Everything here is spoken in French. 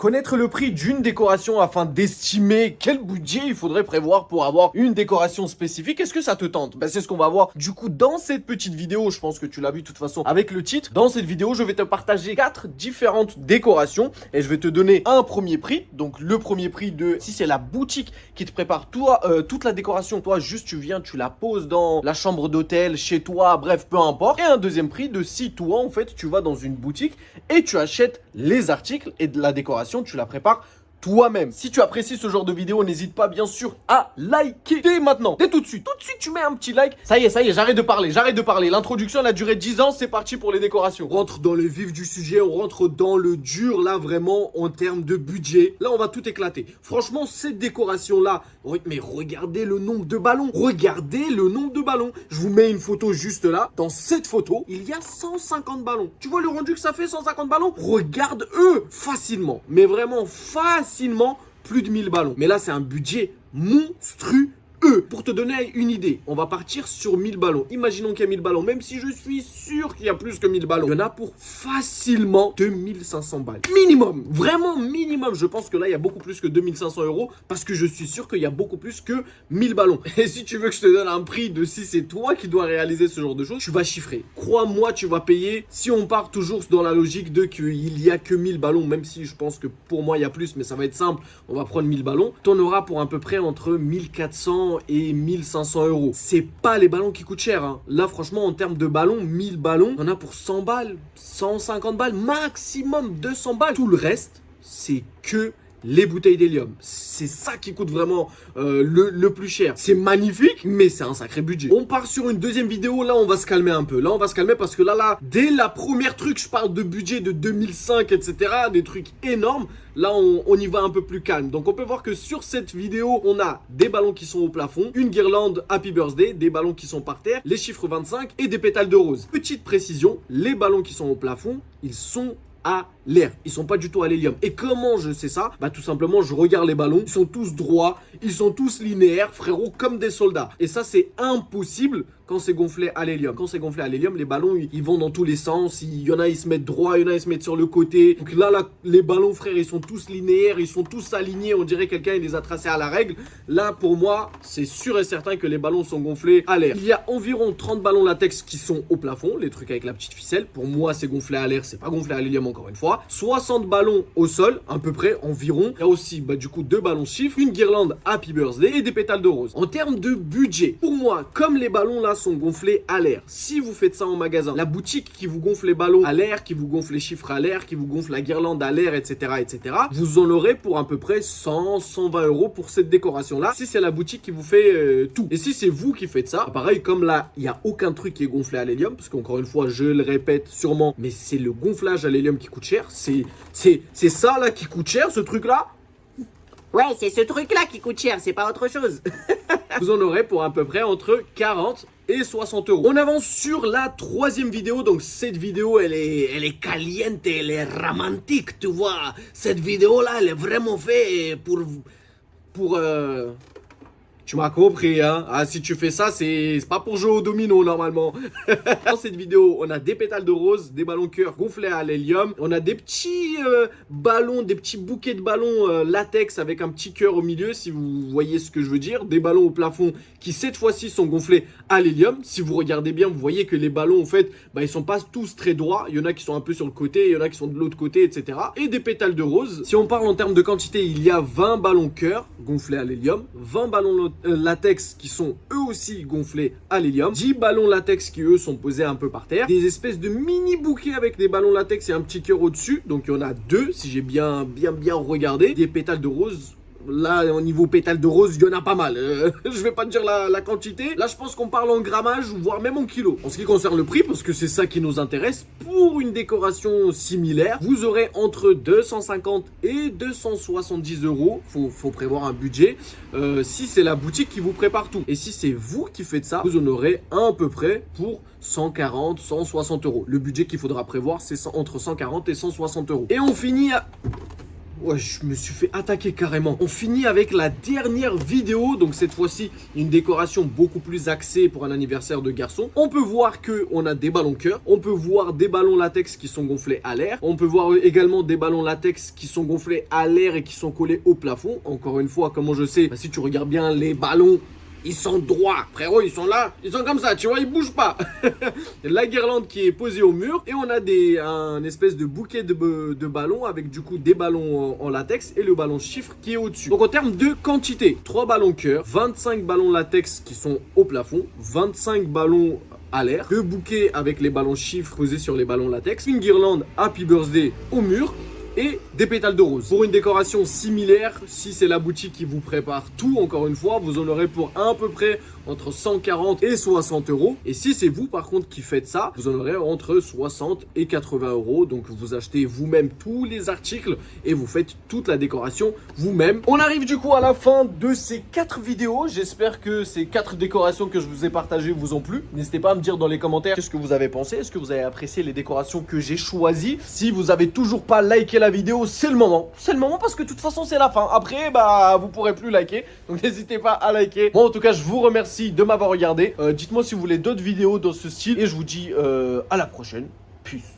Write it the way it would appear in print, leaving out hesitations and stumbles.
Connaître le prix d'une décoration afin d'estimer quel budget il faudrait prévoir pour avoir une décoration spécifique, est-ce que ça te tente? C'est ce qu'on va voir du coup dans cette petite vidéo. Je pense que tu l'as vu de toute façon avec le titre. Dans cette vidéo, je vais te partager 4 différentes décorations et je vais te donner un premier prix. Donc le premier prix de si c'est la boutique qui te prépare toi toute la décoration, toi juste tu viens, tu la poses dans la chambre d'hôtel, chez toi, bref, peu importe. Et un deuxième prix de si toi en fait tu vas dans une boutique et tu achètes les articles et de la décoration, tu la prépares toi-même. Si tu apprécies ce genre de vidéo, n'hésite pas bien sûr à liker dès maintenant, dès tout de suite tu mets un petit like. Ça y est, j'arrête de parler. L'introduction elle a duré 10 ans, c'est parti pour les décorations. On rentre dans le vif du sujet, on rentre dans le dur là vraiment en termes de budget. Là on va tout éclater. Franchement cette décoration là, mais regardez le nombre de ballons. Je vous mets une photo juste là. Dans cette photo, il y a 150 ballons. Tu vois le rendu que ça fait 150 ballons? Regarde eux facilement, mais vraiment facilement plus de 1000 ballons. Mais là, c'est un budget monstrueux. Pour te donner une idée, on va partir sur 1000 ballons. Imaginons qu'il y a 1000 ballons, même si je suis sûr qu'il y a plus que 1000 ballons. Il y en a pour facilement 2500 balles. Minimum, vraiment minimum. Je pense que là, il y a beaucoup plus que 2500 euros parce que je suis sûr qu'il y a beaucoup plus que 1000 ballons. Et si tu veux que je te donne un prix de si c'est toi qui dois réaliser ce genre de choses, tu vas chiffrer. Crois-moi, tu vas payer. Si on part toujours dans la logique de qu'il y a que 1000 ballons, même si je pense que pour moi, il y a plus, mais ça va être simple. On va prendre 1000 ballons. Tu en auras pour à peu près entre 1400 et 1500 euros. C'est pas les ballons qui coûtent cher, hein. Là, franchement, en termes de ballons, 1000 ballons, on a pour 100 balles, 150 balles, maximum 200 balles. Tout le reste, c'est que les bouteilles d'hélium. C'est ça qui coûte vraiment le plus cher. C'est magnifique, mais c'est un sacré budget. On part sur une deuxième vidéo. Là, on va se calmer un peu. Là, on va se calmer parce que là, dès la première truc, je parle de budget de 2005, etc. Des trucs énormes. Là, on y va un peu plus calme. Donc, on peut voir que sur cette vidéo, on a des ballons qui sont au plafond, une guirlande Happy Birthday, des ballons qui sont par terre, les chiffres 25 et des pétales de rose. Petite précision, les ballons qui sont au plafond, ils sont à l'air. Ils sont pas du tout à l'hélium. Et comment je sais ça? Tout simplement, je regarde les ballons. Ils sont tous droits. Ils sont tous linéaires, frérot, comme des soldats. Et ça, c'est impossible quand c'est gonflé à l'hélium. Quand c'est gonflé à l'hélium, les ballons, ils vont dans tous les sens. Il y en a, ils se mettent droit. Il y en a, ils se mettent sur le côté. Donc là, les ballons, frère, ils sont tous linéaires. Ils sont tous alignés. On dirait quelqu'un, il les a tracés à la règle. Là, pour moi, c'est sûr et certain que les ballons sont gonflés à l'air. Il y a environ 30 ballons latex qui sont au plafond. Les trucs avec la petite ficelle. Pour moi, c'est gonflé à l'air. C'est pas gonflé à l'hélium, encore une fois. 60 ballons au sol, à peu près, environ. Il y a aussi, du coup, 2 ballons chiffres, une guirlande Happy Birthday et des pétales de rose. En termes de budget, pour moi, comme les ballons là sont gonflés à l'air, si vous faites ça en magasin, la boutique qui vous gonfle les ballons à l'air, qui vous gonfle les chiffres à l'air, qui vous gonfle la guirlande à l'air, etc., vous en aurez pour à peu près 100, 120 euros pour cette décoration-là, si c'est la boutique qui vous fait tout. Et si c'est vous qui faites ça, pareil, comme là, il n'y a aucun truc qui est gonflé à l'hélium, parce qu'encore une fois, je le répète sûrement, mais c'est le gonflage à l'hélium qui coûte cher. C'est ça là qui coûte cher, ce truc là. Ouais, c'est ce truc-là qui coûte cher, c'est pas autre chose. Vous en aurez pour à peu près entre 40 et 60 euros. On avance sur la troisième vidéo. Donc cette vidéo, elle est caliente, elle est romantique, tu vois. Cette vidéo là, elle est vraiment faite pour tu m'as compris, hein? Ah, si tu fais ça, c'est pas pour jouer au domino, normalement. Dans cette vidéo, on a des pétales de rose, des ballons cœur gonflés à l'hélium. On a des petits ballons, des petits bouquets de ballons latex avec un petit cœur au milieu, si vous voyez ce que je veux dire. Des ballons au plafond qui, cette fois-ci, sont gonflés à l'hélium. Si vous regardez bien, vous voyez que les ballons, en fait, ils sont pas tous très droits. Il y en a qui sont un peu sur le côté, il y en a qui sont de l'autre côté, etc. Et des pétales de rose. Si on parle en termes de quantité, il y a 20 ballons cœur gonflés à l'hélium, 20 ballons latex qui sont eux aussi gonflés à l'hélium, 10 ballons latex qui eux sont posés un peu par terre, des espèces de mini bouquets avec des ballons latex et un petit cœur au-dessus, donc il y en a 2 si j'ai bien regardé, des pétales de rose. Là, au niveau pétale de rose, il y en a pas mal. Je vais pas te dire la quantité. Là, je pense qu'on parle en grammage, voire même en kilos. En ce qui concerne le prix, parce que c'est ça qui nous intéresse, pour une décoration similaire, vous aurez entre 250 et 270 euros. Faut prévoir un budget. Si c'est la boutique qui vous prépare tout. Et si c'est vous qui faites ça, vous en aurez à peu près pour 140, 160 euros. Le budget qu'il faudra prévoir, c'est entre 140 et 160 euros. Et on finit à... Ouais, je me suis fait attaquer carrément. On finit avec la dernière vidéo. Donc cette fois-ci, une décoration beaucoup plus axée pour un anniversaire de garçon. On peut voir que on a des ballons cœur. On peut voir des ballons latex qui sont gonflés à l'air. On peut voir également des ballons latex qui sont gonflés à l'air et qui sont collés au plafond. Encore une fois, comment je sais, si tu regardes bien les ballons, ils sont droits, frérot, ils sont là, ils sont comme ça, tu vois, ils bougent pas. La guirlande qui est posée au mur et on a un espèce de bouquet de ballons avec du coup des ballons en latex et le ballon chiffre qui est au-dessus. Donc en termes de quantité, 3 ballons cœur, 25 ballons latex qui sont au plafond, 25 ballons à l'air, 2 bouquets avec les ballons chiffres posés sur les ballons latex, une guirlande Happy Birthday au mur et des pétales de rose. Pour une décoration similaire, si c'est la boutique qui vous prépare tout, encore une fois, vous en aurez pour à peu près entre 140 et 60 euros. Et si c'est vous par contre qui faites ça, vous en aurez entre 60 et 80 euros. Donc vous achetez vous-même tous les articles et vous faites toute la décoration vous-même. On arrive du coup à la fin de ces 4 vidéos. J'espère que ces 4 décorations que je vous ai partagées vous ont plu. N'hésitez pas à me dire dans les commentaires qu'est-ce que vous avez pensé. Est-ce que vous avez apprécié les décorations que j'ai choisies? Si vous avez toujours pas liké la vidéo, c'est le moment. C'est le moment parce que de toute façon c'est la fin. Après vous pourrez plus liker. Donc n'hésitez pas à liker. Moi en tout cas je vous remercie de m'avoir regardé. Dites-moi si vous voulez d'autres vidéos dans ce style et je vous dis à la prochaine. Peace.